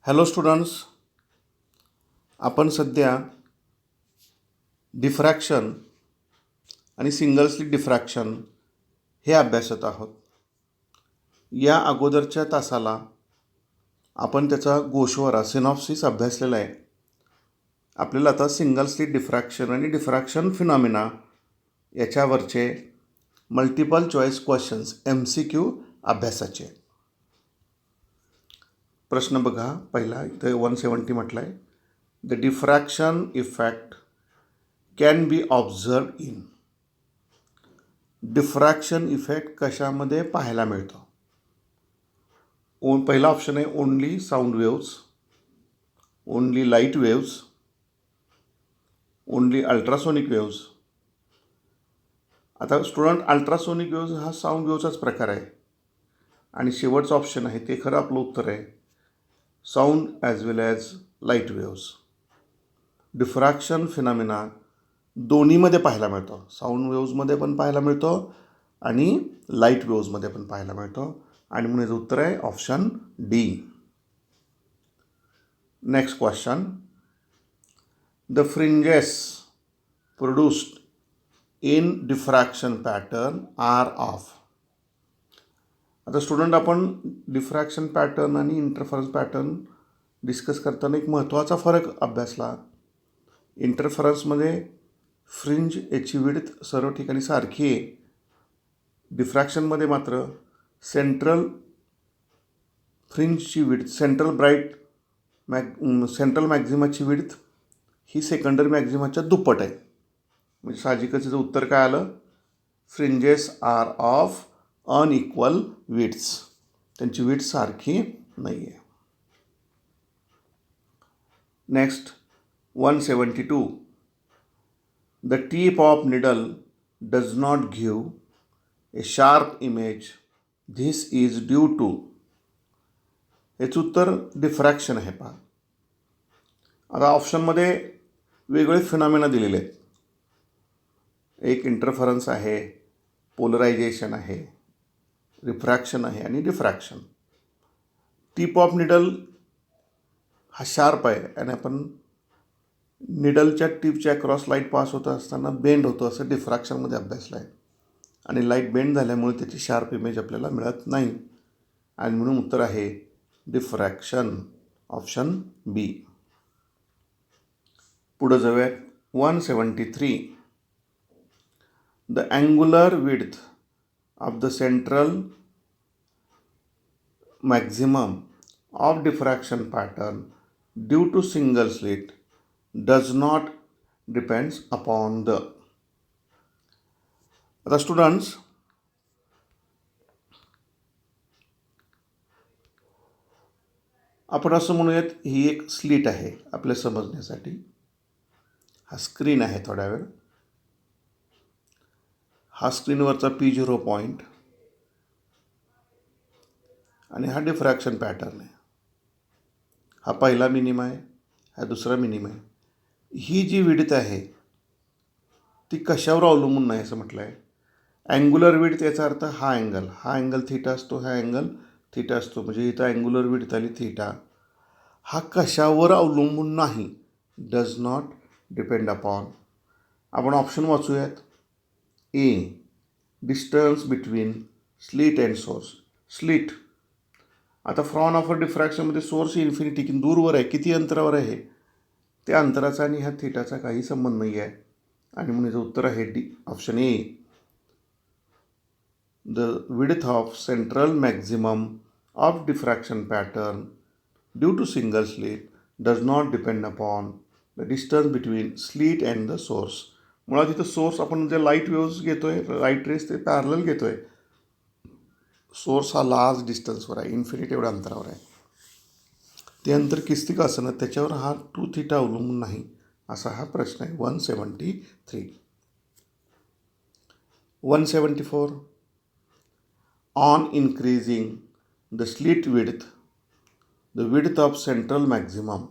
Hello students, आपण सध्या diffraction आणि सिंगल स्लिट डिफ्रॅक्शन हे अभ्यासत आहोत. या अगोदरच्या तासाला आपण त्याचा गोषवारा सिनॉप्सिस अभ्यासलेला आहे. आपल्याला आता सिंगल स्लिट डिफ्रॅक्शन आणि डिफ्रॅक्शन फिनॉमिना याच्यावरचे मल्टिपल चॉईस क्वेश्चन्स MCQ अभ्यासाचे. प्रश्न बघा, पहिला इथे 170 म्हटलं आहे. The diffraction effect can be observe in. Diffraction effect कशामध्ये पाहायला मिळतो? पहिला ऑप्शन आहे only sound waves, only light waves, only ultrasonic waves. आता स्टुडंट, अल्ट्रासोनिक वेव्स हा साऊंड वेव्हचाच प्रकार आहे आणि शेवटचं ऑप्शन आहे ते खरं आपलं उत्तर आहे, sound as well as light waves. Diffraction phenomena दोन्हीमध्ये पाहायला मिळतो. साऊंड वेव्समध्ये पण पाहायला मिळतो आणि लाईट वेव्समध्ये पण पाहायला मिळतो आणि म्हणून याचं उत्तर आहे option D. Next question. The fringes produced in diffraction pattern are of. आता स्टुडंट, आपण डिफ्रॅक्शन पॅटर्न आणि इंटरफरन्स पॅटर्न डिस्कस करताना एक महत्त्वाचा फरक अभ्यासला. इंटरफरन्समध्ये फ्रिंज याची विड्थ सर्व ठिकाणी सारखी आहे. डिफ्रॅक्शनमध्ये मात्र सेंट्रल फ्रिंजची विड्थ, सेंट्रल मॅक्झिमाची विड्थ ही सेकंडरी मॅक्झिमाच्या दुप्पट आहे. म्हणजे साहजिकच याचं उत्तर काय आलं? Fringes are of unequal widths. त्यांची विड्थ सारखी नाही आहे. Next 172. The tip of needle does not give a sharp image. This is due to. याचं उत्तर डिफ्रॅक्शन आहे. पहा, आता ऑप्शनमध्ये वेगळे फिनॉमिना दिलेले आहेत. एक इंटरफरन्स आहे, पोलरायझेशन आहे, रिफ्रॅक्शन आहे आणि डिफ्रॅक्शन. टिप ऑफ निडल हा शार्प आहे आणि आपण निडलच्या टिपच्या अक्रॉस लाईट पास होत असताना बेंड होतो असं डिफ्रॅक्शनमध्ये अभ्यासलं आहे आणि लाईट बेंड झाल्यामुळे त्याची शार्प इमेज आपल्याला मिळत नाही आणि म्हणून उत्तर आहे डिफ्रॅक्शन, ऑप्शन बी. पुढं जाऊयात 173. The angular width of the central maximum of diffraction pattern due to single slit does not depends upon the. आता स्टुडंट्स, आपण असं म्हणूयात ही एक स्लिट आहे आपल्या समजण्यासाठी. हा स्क्रीन आहे. थोड्या वेळ हा स्क्रीनवरचा P0 पॉईंट आणि हा डिफ्रॅक्शन पॅटर्न आहे. हा पहिला मिनिमा आहे, हा दुसरा मिनिमा आहे. ही जी विड्थ आहे ती कशावर अवलंबून नाही असं म्हटलं आहे. अँग्युलर विड्थ याचा अर्थ हा अँगल थीटा असतो, हा अँगल थीटा असतो. म्हणजे इथं अँग्युलर विड्थ आली थीटा. हा कशावर अवलंबून नाही, डज नॉट डिपेंड अपॉन. आपण ऑप्शन वाचूयात. A, distance between slit and source. Slit, आता फ्रॉन ऑफ डिफ्रॅक्शनमध्ये सोर्स इन्फिनिटी की दूरवर आहे, किती अंतरावर आहे, त्या अंतराचा आणि ह्या थीटाचा काही संबंध नाही आहे आणि म्हणून याचं उत्तर आहे D, option A. The width of central maximum of diffraction pattern due to single slit does not depend upon the distance between slit and the source. मुळात इथं सोर्स आपण जे लाईट वेव्स घेतो आहे, लाईट रेस ते parallel घेतो आहे. Source हा लार्ज डिस्टन्सवर आहे, इन्फिनिटी एवढ्या अंतरावर आहे. ते अंतर किस्ती का असं ना, त्याच्यावर हा 2 थीटा अवलंबून नाही असा हा प्रश्न आहे. 173. 174. On increasing the slit width the width of central maximum.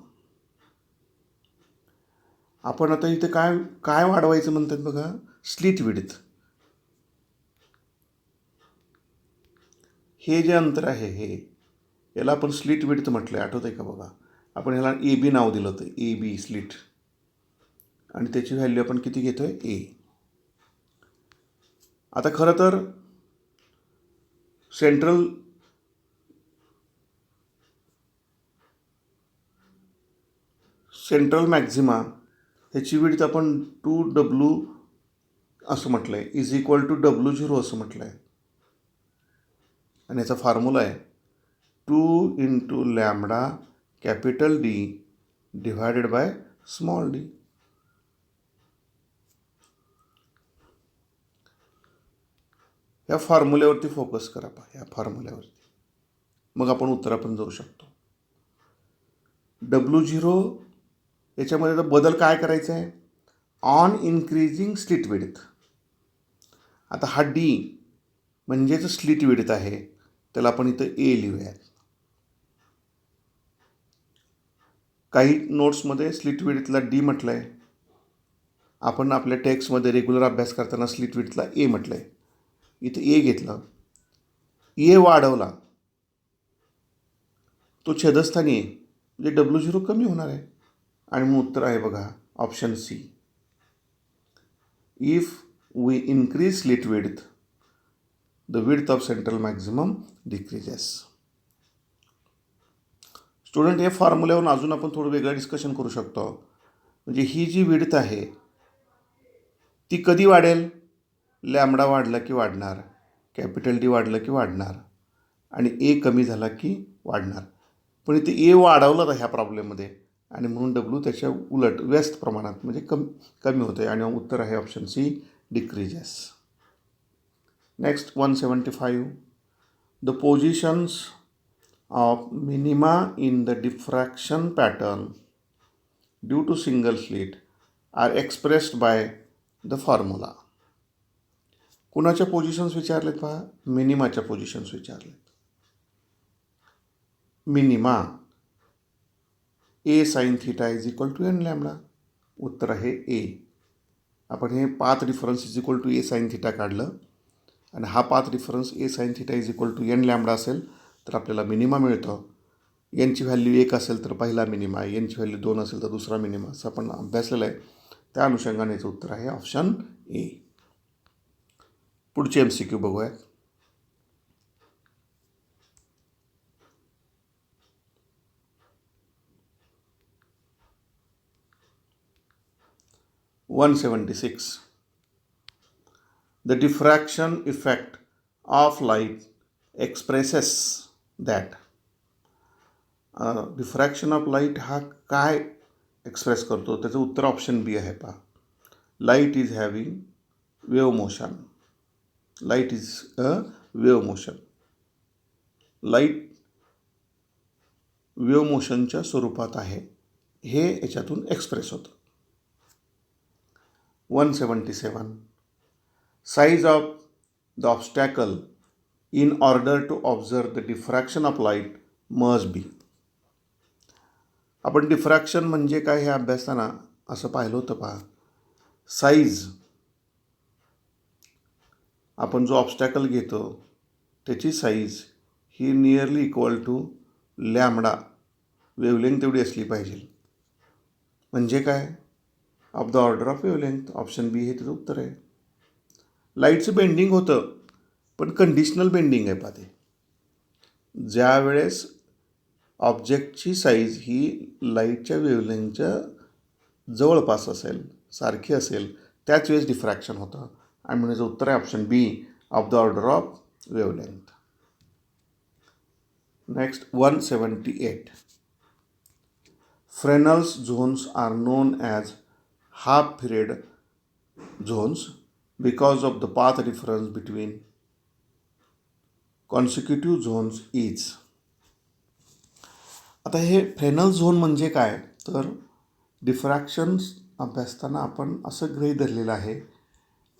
आपण आता इथे काय काय वाढवायचं म्हणतात बघा, स्लिट विड्थ. हे जे अंतर आहे याला आपण स्लिट विड्थ म्हटलं आहे, आठवतं आहे का बघा. आपण ह्याला ए बी नाव दिलं होतं, ए बी स्लिट, आणि त्याची व्हॅल्यू आपण किती घेतो आहे, ए. आता खरं तर सेंट्रल मॅक्झिमा ह्याची विड्थ आपण 2W असं म्हटलं आहे, इज इक्वल टू W0 असं म्हटलं आहे. आणि याचा फॉर्म्युला आहे 2 into lambda capital D divided by small D. ह्या फॉर्म्युल्यावरती फोकस करा पहा, ह्या फॉर्म्युल्यावरती, मग आपण उत्तरापर्यंत जाऊ शकतो. W0 याच्यामध्ये तर बदल काय करायचा आहे, ऑन इन्क्रीजिंग स्लिट विड्थ. आता हा डी म्हणजेच स्लिट विड्थ आहे, त्याला आपण इथं ए लिहूयात. काही नोट्समध्ये स्लिट विड्थला डी म्हटलं आहे, आपण आपल्या टेक्स्टमध्ये रेग्युलर अभ्यास करताना स्लिट विड्थला ए म्हटलं आहे. इथं ए घेतलं, ए वाढवला, तो छेदस्थानी आहे, म्हणजे W0 कमी होणार आहे. आणि मग उत्तर आहे बघा option C. If we increase slit width, the width of central maximum decreases. Student, हे फॉर्म्युल्यावरून अजून आपण थोडं वेगळं डिस्कशन करू शकतो. म्हणजे ही जी विड्थ आहे ती कधी वाढेल, लॅम्बडा वाढला की वाढणार, कॅपिटल डी वाढलं की वाढणार, आणि ए कमी झाला की वाढणार. पण इथे ए वाढवलं तर ह्या प्रॉब्लेममध्ये, आणि म्हणून डब्ल्यू त्याच्या उलट व्यस्त प्रमाणात म्हणजे कमी होते, आणि उत्तर आहे option C, decreases. Next 175. The positions of minima in the diffraction pattern due to single slit are expressed by the formula. कुणाच्या पोझिशन्स विचारलेत पहा, मिनिमाच्या पोझिशन्स विचारलेत. Minima a sine theta is equal to n lambda, उत्तर आहे A. आपण हे path difference is equal to a sine theta काढलं, आणि हा path difference a sine theta is equal to n lambda असेल तर आपल्याला मिनिमा मिळतं. एनची व्हॅल्यू 1 असेल तर पहिला मिनिमा, एनची व्हॅल्यू 2 असेल तर दुसरा मिनिमा, असं आपण अभ्यासलेलं आहे. त्या अनुषंगाने याचं उत्तर आहे ऑप्शन ए. पुढचे MCQ बघूयात. 176. The diffraction effect of light expresses that. Diffraction of light हा काय एक्सप्रेस करतो, त्याचं उत्तर ऑप्शन बी आहे पहा. Light is having wave motion. Light is a wave motion. Light wave मोशनच्या स्वरूपात आहे, हे याच्यातून एक्सप्रेस होतं. 177. Size of the obstacle in order to observe the diffraction of light must be. आपण डिफ्रॅक्शन म्हणजे काय हे अभ्यासताना असं पाहिलं होतं पहा. साईज, आपण जो ऑब्स्टॅकल घेतो त्याची साईज ही nearly equal to lambda, wavelength तेवढी असली पाहिजे. म्हणजे काय, of the order of wavelength. Option B हे त्याचं उत्तर आहे. लाईटचं बेंडिंग होतं, पण कंडिशनल बेंडिंग आहे पहा ते. ज्या वेळेस ऑब्जेक्टची साईज ही लाईटच्या वेवलेंथच्या जवळपास असेल, सारखी असेल, त्याच वेळेस डिफ्रॅक्शन होतं, आणि म्हणजे उत्तर आहे option B, of the order of wavelength. Next 178. Fresnel's zones are known as half period zones because of the path difference between consecutive zones is. आता हे फ्रेनल झोन म्हणजे काय, तर डिफ्रॅक्शन्स अभ्यासताना आपण असं गृहीत धरलेलं आहे,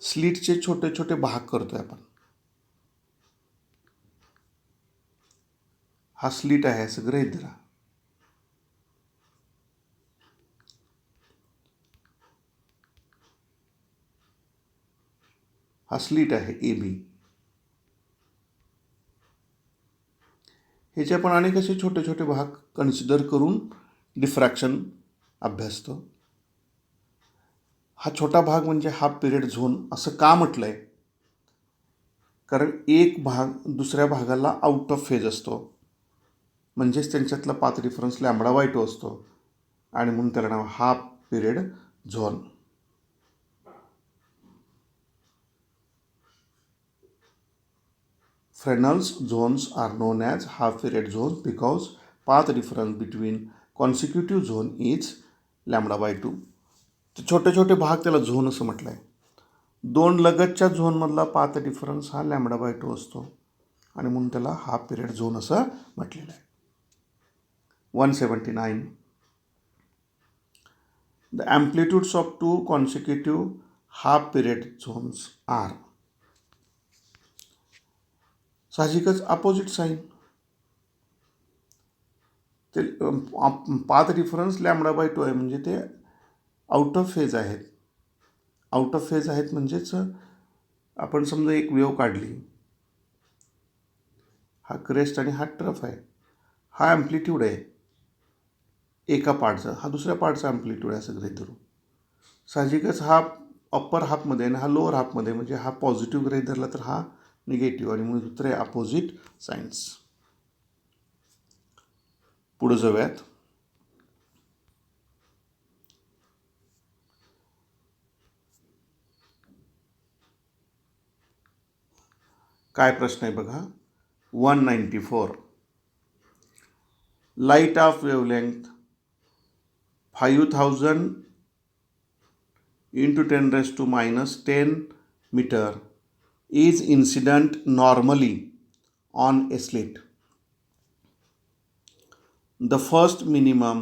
स्लिटचे छोटे छोटे भाग करतोय आपण. हा स्लिट आहे असं गृहीत धरा. हा स्लिट आहे ए बी. ह्याचे आपण अनेक असे छोटे छोटे भाग कन्सिडर करून डिफ्रॅक्शन अभ्यासतो. हा छोटा भाग म्हणजे हाफ पिरियड झोन असं का म्हटलं आहे? कारण एक भाग दुसऱ्या भागाला आउट ऑफ फेज असतो, म्हणजेच त्यांच्यातला पाथ डिफरन्स λ/2 असतो आणि म्हणून त्याला नाव half period zone. Fresnel's zones are known as half period zones because path difference between consecutive zone is λ/2. छोटे छोटे भाग त्याला झोन असं म्हटलं आहे. दोन लगतच्या झोनमधला पाथ डिफरन्स हा λ/2 असतो आणि म्हणून त्याला हाफ पिरियड झोन असं म्हटलेलं आहे. 179. The amplitudes of two consecutive half period zones are. साहजिकच अपोजिट साईन. ते पाथ डिफरन्स λ/2 आहे म्हणजे ते आउट ऑफ फेज आहेत. आउट ऑफ फेज आहेत म्हणजेच आपण समजा एक वेव काढली, हा क्रेस्ट आणि हा ट्रफ आहे, हा ॲम्प्लिट्यूड आहे एका पार्टचा, हा दुसऱ्या पार्टचा ॲम्प्लिट्यूड आहे असं गृहीत धरू. साहजिकच हा अप्पर हाफमध्ये आणि हा लोअर हाफमध्ये, म्हणजे हा पॉझिटिव्ह गृहीत धरला तर हा निगेटिव्ह, आणि म्हणून उत्तर आहे अपोजिट सायन्स. पुढे जाऊयात. काय प्रश्न आहे बघा. 194. Light of wavelength 5000 into 10⁻10 meter is incident normally on a slit. The first minimum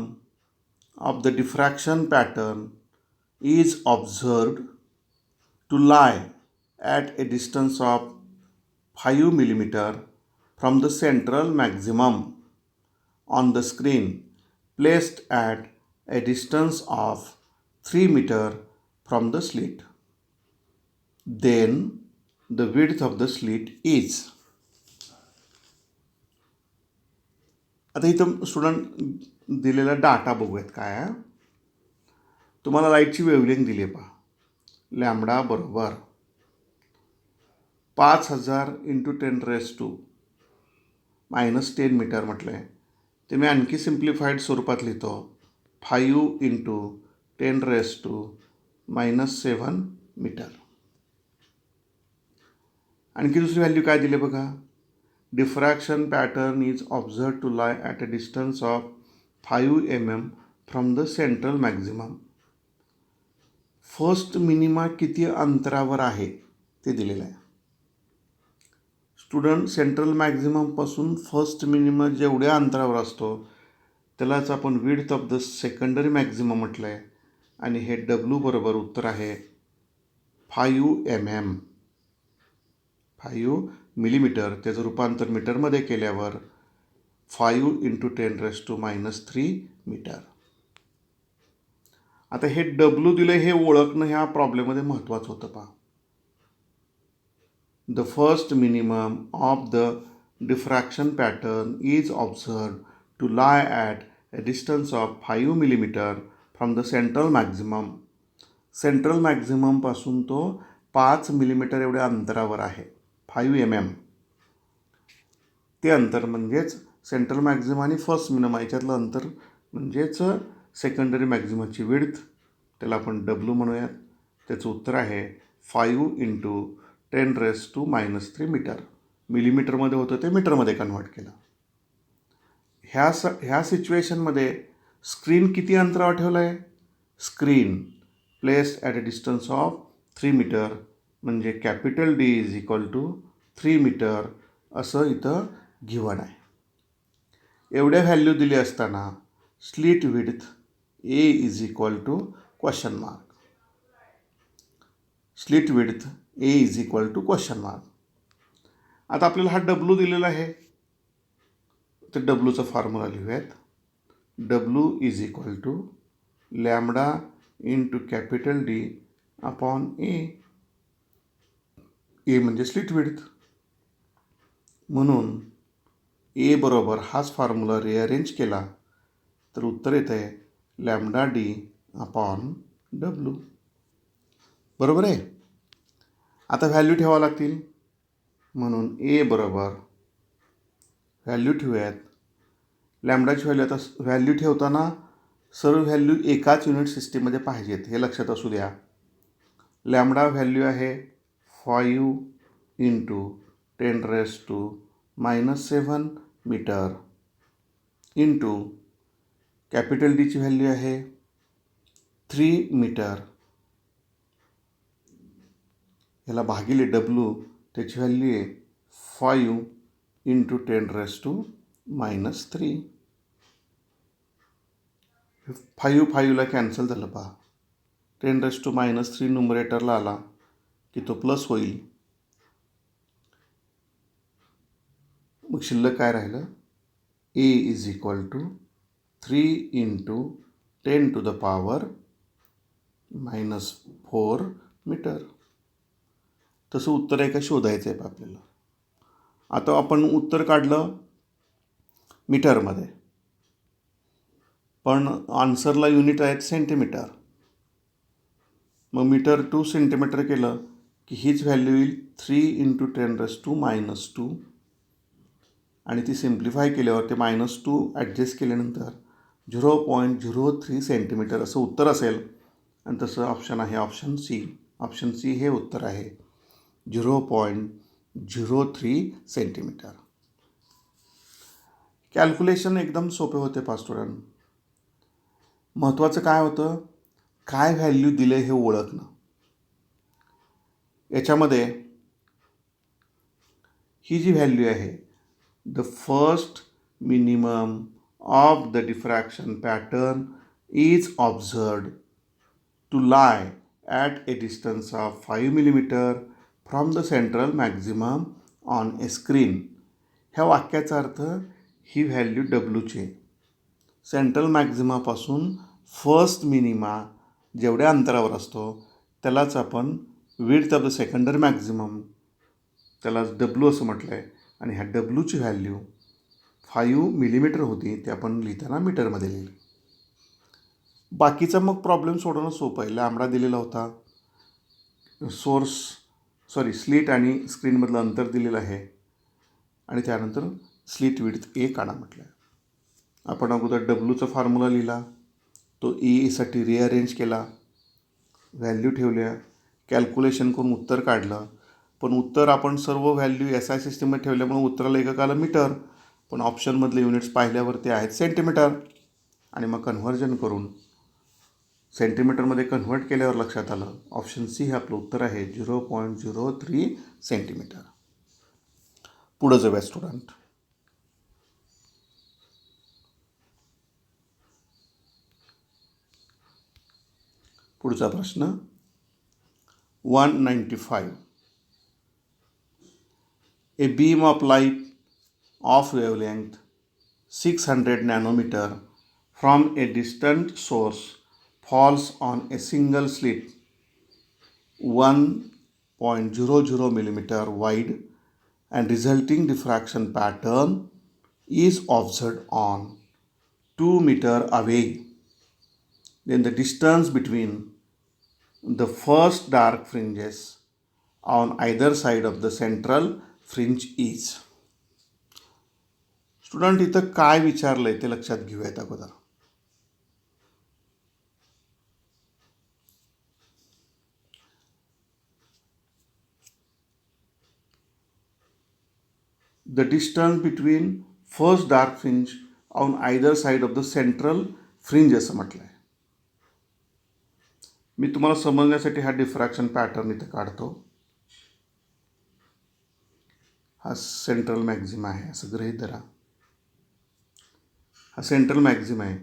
of the diffraction pattern is observed to lie at a distance of 5 millimeter from the central maximum on the screen placed at a distance of 3 meter from the slit. Then the width of the slit is. आता इथं student दिलेला data बघूयात काय आहे. तुम्हाला लाईटची wavelength दिली आहे पहा, लॅम्बडा बरोबर 5000 into 10⁻10 मीटर म्हटलं आहे. ते मी आणखी सिम्प्लिफाईड स्वरूपात लिहितो, 5 into 10⁻7 मीटर. आणखी दुसरी व्हॅल्यू काय दिली बघा. Diffraction pattern is observe to lie at a distance of 5 mm from the central maximum. First minima किती अंतरावर आहे ते दिलेलं आहे. स्टुडंट, सेंट्रल मॅक्झिममपासून फर्स्ट मिनिमा जेवढ्या अंतरावर असतो त्यालाच आपण width of the secondary maximum म्हटलं आहे, आणि हे डब्ल्यू बरोबर उत्तर आहे 5 mm, 5 मिलीमीटर. त्याचं रूपांतर मीटरमध्ये केल्यावर 5 into 10⁻³ मीटर. आता हे डब्ल्यू दिलं हे ओळखणं ह्या प्रॉब्लेममध्ये महत्त्वाचं होतं पहा. The first minimum of the diffraction pattern is observed to lie at a distance of 5 millimeter from the central maximum. Central मॅक्झिममपासून तो 5 मिलीमीटर एवढ्या अंतरावर आहे, 5 mm. ते अंतर म्हणजेच सेंट्रल मॅक्झिमा आणि फर्स्ट मिनिमा याच्यातलं अंतर म्हणजेच सेकंडरी मॅक्झिमाची विड्थ, त्याला आपण डब्ल्यू म्हणूयात. त्याचं उत्तर आहे 5 into 10⁻³ मीटर. मिलीमीटरमध्ये होतं ते मीटरमध्ये कन्व्हर्ट केलं. ह्या सिच्युएशनमध्ये स्क्रीन किती अंतरावर ठेवलं आहे. Screen placed at a distance of 3 metre, म्हणजे capital D is equal to 3 metre असं इथं गिव्हन आहे. एवढ्या व्हॅल्यू दिली असताना slit width A is equal to question mark. Slit width A is equal to question mark. आता आपल्याला हा डब्ल्यू दिलेला आहे, तर डब्ल्यूचा फॉर्म्युला लिहूयात. W is equal to lambda into capital D upon A. A म्हणजे स्लिट विड्थ. म्हणून ए बरोबर हाच फॉर्म्युला रिअरेंज केला तर उत्तर येतं आहे लॅम्बडा डी अपॉन डब्ल्यू. बरोबर आहे. आता व्हॅल्यू ठेवावं लागतील म्हणून ए बरोबर व्हॅल्यू ठेवूयात. लॅम्बडाची व्हॅल्यू आता व्हॅल्यू ठेवताना सर्व व्हॅल्यू एकाच युनिट सिस्टीममध्ये पाहिजेत हे लक्षात असू द्या. लॅम्बडा व्हॅल्यू आहे 5 × 10⁻⁻7 मीटर इंटू कॅपिटल डीची व्हॅल्यू आहे 3 मीटर. ह्याला भागिले डब्ल्यू त्याची व्हॅल्यू आहे 5 × 10⁻³ 5 5ला कॅन्सल झालं पहा. 10⁻³ न्युमरेटरला आला की तो प्लस होईल. मग शिल्लक काय राहिलं ए इज इक्वल टू 3 × 10⁻⁻4 मीटर. तसं उत्तर आहे का शोधायचं आहे आपल्याला. आता आपण उत्तर काढलं मीटरमध्ये पण आन्सरला युनिट आहेत सेंटीमीटर. मग मीटर टू सेंटीमीटर केलं की हीच व्हॅल्यू येईल 3 × 10⁻² आणि ती सिम्प्लिफाय केल्यावर ते -2 ॲडजस्ट केल्यानंतर 0.03 सेंटीमीटर असं उत्तर असेल. आणि तसं ऑप्शन आहे ऑप्शन सी. ऑप्शन सी हे उत्तर आहे 0.03 सेंटीमीटर. कॅल्क्युलेशन एकदम सोपे होते पहा स्टुडंट. महत्त्वाचं काय होतं काय व्हॅल्यू दिले हे ओळखणं. याच्यामध्ये ही जी व्हॅल्यू आहे the first minimum of the diffraction pattern is observed to lie at a distance of 5 millimetre from the central maximum on a screen. ह्या वाक्याचा अर्थ ही व्हॅल्यू डब्ल्यूची सेंट्रल मॅक्झिमापासून फर्स्ट मिनिमा जेवढ्या अंतरावर असतो त्यालाच आपण width of the secondary maximum त्यालाच डब्ल्यू असं म्हटलं आहे. आणि ह्या डब्ल्यूची व्हॅल्यू 5 मिलीमीटर होती ते आपण लिहिताना मीटरमध्ये लिहिली. बाकीचा मग प्रॉब्लेम सोडवणं सोपं आहे. लॅम्बडा दिलेला होता, स्लीट आणि स्क्रीनमधलं अंतर दिलेलं आहे आणि त्यानंतर स्लीट विड्थ ए काढा म्हटलं आहे. आपण अगोदर डब्ल्यूचा फॉर्म्युला लिहिला, तो ईसाठी रिअरेंज केला, व्हॅल्यू ठेवल्या, कॅल्क्युलेशन करून उत्तर काढलं. पण उत्तर आपण सर्व व्हॅल्यू SI सिस्टीममध्ये ठेवल्यामुळे उत्तराला एकक आलं मीटर. पण ऑप्शनमधले युनिट्स पाहिल्यावर ते आहेत सेंटीमीटर. आणि मग कन्व्हर्जन करून सेंटीमीटरमध्ये कन्व्हर्ट केल्यावर लक्षात आलं ऑप्शन सी हे आपलं उत्तर आहे 0.03 सेंटीमीटर. पुढं जाऊया स्टुडंट. पुढचा प्रश्न 195. A beam of light of wavelength 600 nanometer from a distant source falls on a single slit 1.00 millimeter wide and resulting diffraction pattern is observed on 2 meter away. Then the distance between the first dark fringes on either side of the central fringe is. Student इथं काय विचारलं आहे ते लक्षात घेऊयात अगोदर. The distance between first dark fringe on either side of the central fringe असं म्हटलं आहे. मी तुम्हाला समजण्यासाठी हा डिफ्रॅक्शन पॅटर्न इथं काढतो. हा सेंट्रल मॅक्झिमा आहे असं गृहीत धरा. हा सेंट्रल मॅक्झिमा आहे,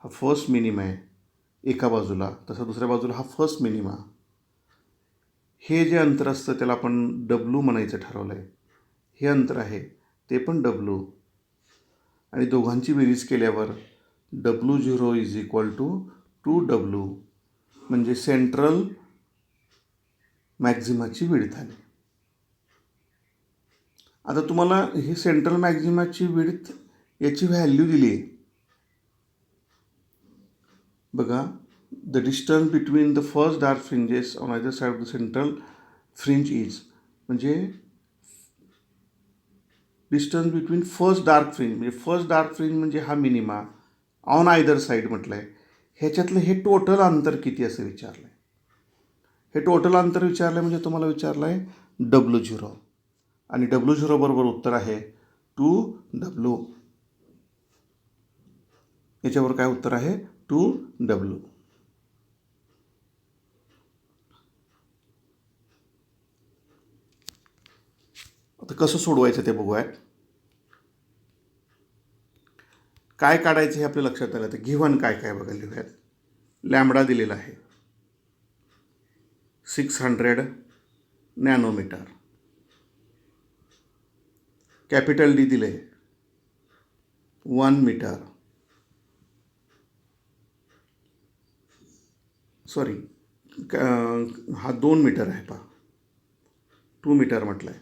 हा फर्स्ट मिनिमा आहे एका बाजूला, तसं दुसऱ्या बाजूला हा फर्स्ट मिनिमा. हे जे अंतर असतं त्याला आपण डब्ल्यू म्हणायचं ठरवलं आहे. हे अंतर आहे ते पण डब्ल्यू आणि दोघांची बेरीज केल्यावर W0 is equal to 2W म्हणजे सेंट्रल मॅक्झिमाची विड्थ आली. आता तुम्हाला ही सेंट्रल मॅक्झिमाची विड्थ याची व्हॅल्यू दिली आहे बघा. The distance between the first dark fringes on either side of the central fringe is, म्हणजे distance between first dark fringe, म्हणजे फर्स्ट डार्क फ्रिंज म्हणजे हा मिनिमा ऑन आयदर साईड म्हटलं आहे. ह्याच्यातलं हे टोटल अंतर किती असं विचारलं आहे. हे टोटल अंतर विचारलं आहे म्हणजे तुम्हाला विचारलं आहे W0, आणि W0 बरोबर उत्तर आहे 2W. याच्यावर काय उत्तर आहे 2W. आता कसं सोडवायचं ते बघूयात. काय काढायचं हे आपल्या लक्षात आलं. तर गिव्हन काय काय बघा लिहूयात. लॅम्बडा दिलेला आहे 600 नॅनोमीटर. कॅपिटल डी दिले 1 मीटर, सॉरी हा 2 मीटर आहे पहा, 2 मीटर म्हटलं आहे.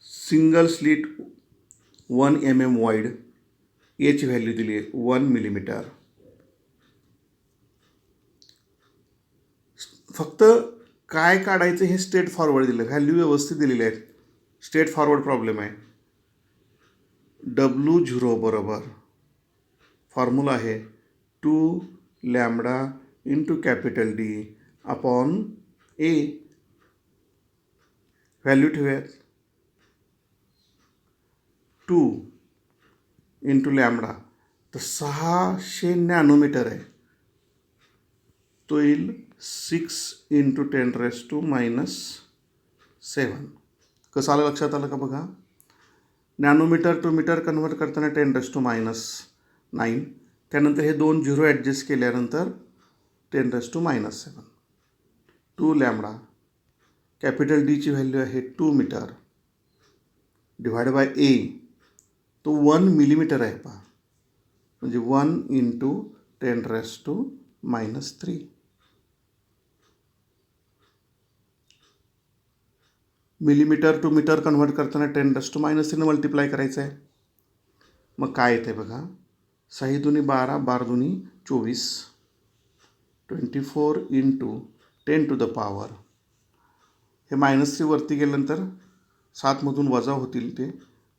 सिंगल स्लिट 1 mm वाईड, याची व्हॅल्यू दिली आहे 1 मिलीमीटर. फक्त काय काढायचं हे स्ट्रेट फॉरवर्ड दिलं, व्हॅल्यू व्यवस्थित दिलेली आहेत. स्ट्रेट फॉरवर्ड प्रॉब्लेम आहे. W0 बरोबर फॉर्म्युला आहे 2 lambda into capital D upon A. Value ठेवूयात 2 इंटू लॅम्बडा, तर 600 नॅनोमीटर आहे, तो येईल 6 इंटू 10⁻⁻7. कसं आलं लक्षात आलं का बघा. नॅनोमीटर टू मीटर कन्वर्ट करताना 10⁻⁹. त्यानंतर हे 2 झिरो ॲडजस्ट केल्यानंतर 10⁻⁻7. 2 लॅम्बडा, कॅपिटल डीची व्हॅल्यू आहे 2 मीटर डिवाइड बाय ए, तो 1 मिलीमीटर आहे पहा, म्हणजे 1 into 10⁻⁻3. Millimetre to metre convert करताना 10⁻⁻3 मल्टिप्लाय करायचं आहे. मग काय येते बघा. 6 दुनी 12, 12 दुनी 24, 24 इंटू 10⁻. हे -3 वरती गेल्यानंतर 7मधून वजा होतील, ते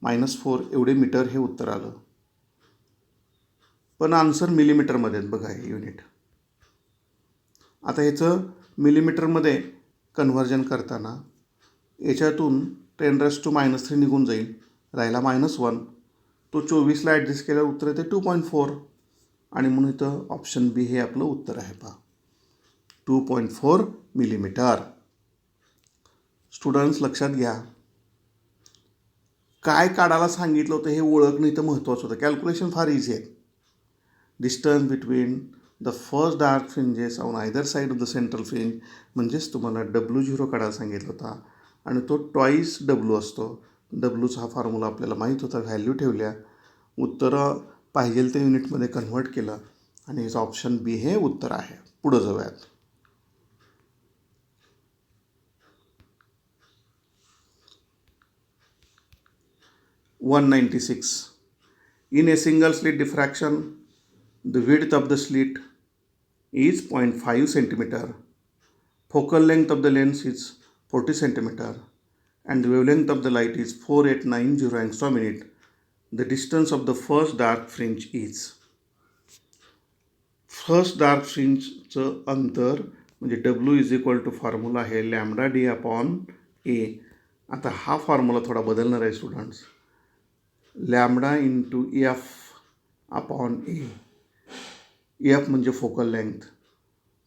-4 एवढे मीटर हे उत्तर आलं. पण आन्सर मिलीमीटरमध्ये आहेत बघा हे युनिट. आता ह्याचं मिलीमीटरमध्ये कन्व्हर्जन करताना याच्यातून 10⁻³ निघून जाईल, राहिला -1. तो 24ला ॲडजस्ट केल्यावर उत्तर येते 2.4, आणि म्हणून इथं ऑप्शन बी हे आपलं उत्तर आहे पहा, 2.4 मिलीमीटर. स्टुडंट्स लक्षात घ्या, काय काढायला सांगितलं होतं हे ओळखणं इथं महत्त्वाचं होतं. कॅल्क्युलेशन फार इझी आहे. Distance between the first dark fringes on either side of the central fringe, म्हणजेच तुम्हाला W0 काढायला सांगितलं होता, आणि तो ट्वाईस W असतो. Wचा हा फॉर्म्युला आपल्याला माहीत होता. व्हॅल्यू ठेवल्या, उत्तरं पाहिजे त्या युनिटमध्ये कन्व्हर्ट केलं, आणि याचं ऑप्शन बी हे उत्तर आहे. पुढं जाऊयात. (196) In a single slit diffraction, the width of the slit is 0.5 centimeter, focal length of the lens is 40 centimeter, and the wavelength of the light is 4890 angstrom minute. The distance of the first dark fringe is. First dark फ्रिंजचं अंतर म्हणजे W is equal to formula आहे lambda D upon A. आता हा formula थोडा बदलणार आहे students. Lambda into F upon A. F म्हणजे फोकल लेंथ.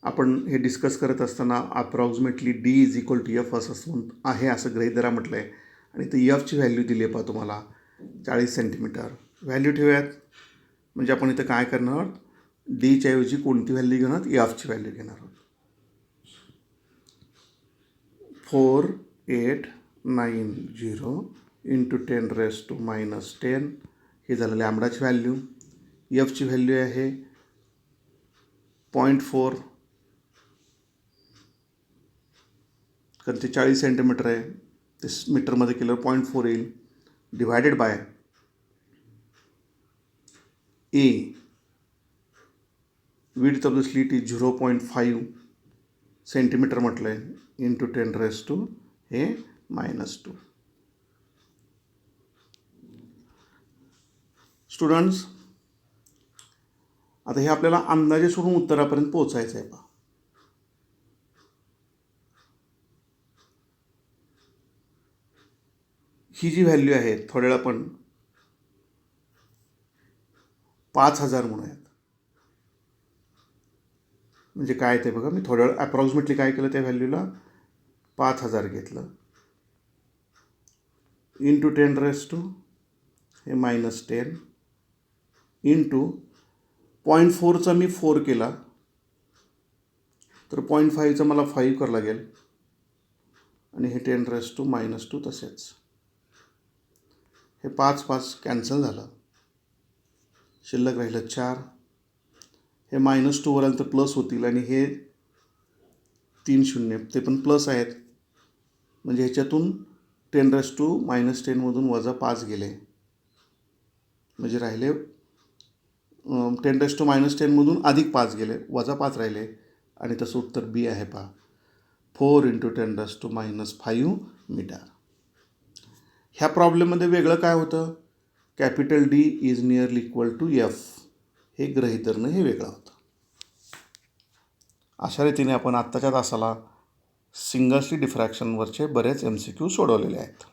आपण हे डिस्कस करत असताना approximately D is equal to F असं आहे असं गृहीत धरा म्हटलं आहे, आणि ते एफची व्हॅल्यू दिली आहे पहा तुम्हाला 40 सेंटीमीटर. व्हॅल्यू ठेवूयात, म्हणजे आपण इथं काय करणार आहोत, डीच्या ऐवजी कोणती व्हॅल्यू घेणार आहोत, एफची व्हॅल्यू घेणार आहोत. 4890 इंटू 10⁻⁻10 हे झालं लॅम्बडाची व्हॅल्यू. एफची व्हॅल्यू आहे 0.4. कारण ते 40 सेंटीमीटर आहे, ते मीटरमध्ये केल्यावर 0.4 येईल, divided by A, width of the slit is 0.5 centimetre म्हटलं आहे, इंटू 10⁻⁻². स्टुडंट्स, आता हे आपल्याला अंदाजे सोडून उत्तरापर्यंत पोहोचायचं आहे. ही जी व्हॅल्यू आहे, थोड्या वेळा आपण 5000 म्हणूयात. म्हणजे काय ते बघा, मी थोड्या वेळ ॲप्रॉक्सिमेटली काय केलं, त्या व्हॅल्यूला 5000 घेतलं, इंटू 10⁻⁻10 इंटू 0.4चा मी 4 केला, तर 0.5चा मला 5 करावं लागेल, आणि हे 10⁻⁻² तसेच. हे 5 कॅन्सल झालं, शिल्लक राहिलं 4. हे -2 वर आलं तर प्लस होतील, आणि हे 3 शून्य ते पण प्लस आहेत, म्हणजे ह्याच्यातून 10⁻⁻10 मधून -5 गेले, म्हणजे राहिले 10⁻⁻10 मधून +5 गेले, -5 राहिले, आणि तसं उत्तर बी आहे. पहा, 4 × 10⁻⁵ मीटर. ह्या प्रॉब्लेममध्ये वेगळं काय होतं, capital D is nearly equal to F, हे गृहीत धरणं हे वेगळं होतं. अशा रीतीने आपण आत्ताच्या तासाला सिंगल स्लिट डिफ्रॅक्शनवरचे बरेच MCQ सोडवलेले आहेत.